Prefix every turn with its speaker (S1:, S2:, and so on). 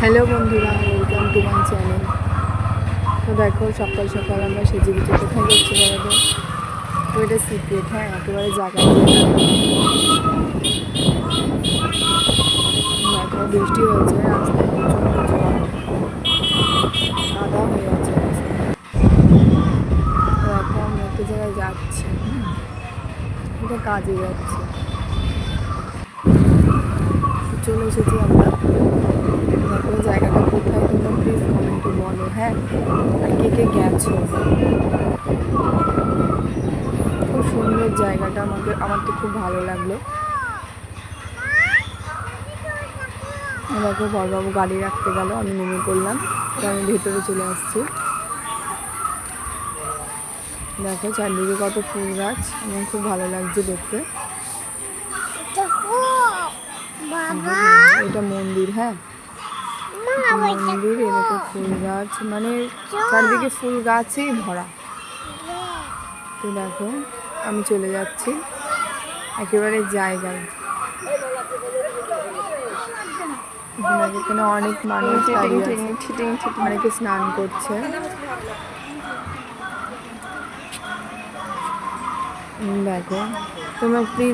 S1: Hello বন্ধুরা, welcome to my channel. তো দেখো, সকাল সকাল আমরা সেজে গুজে কোথায় যাচ্ছি বলো তো? এটা সিক্রেট, হ্যাঁ, একেবারে জায়গায় দেখো বৃষ্টি হয়েছে, রাস্তায় প্রচণ্ড জল, কাদা হয়ে আছে রাস্তায়। তো এখন আমি একটা জায়গায় যাচ্ছি, এটা কাজে যাচ্ছি। চলে এসেছি আমরা। দেখো জায়গাটা কোথায়, তোমরা প্লিজ কমেন্টে বলো, হ্যাঁ, আর কে কে গেছো। খুব সুন্দর জায়গাটা, আমার তো খুব ভালো লাগলো। দেখো বড়বাবু গাড়ি রাখতে গেল, আমি নেমে পড়লাম, তো আমি ভেতরে চলে আসছি। দেখো চারদিকে কত ফুল গাছ, আমার খুব ভালো লাগছে দেখতে। এটা মন্দির, হ্যাঁ মন্দির। এদিকে ফুল গাছ, মানে চারদিকে ফুল গাছেই ভরা। তো দেখো আমি চলে যাচ্ছি একেবারে জায়গায়। এখানে অনেক মানুষ দাঁড়িয়ে আছে, অনেকে স্নান করছে। দেখো তোমরা প্লিজ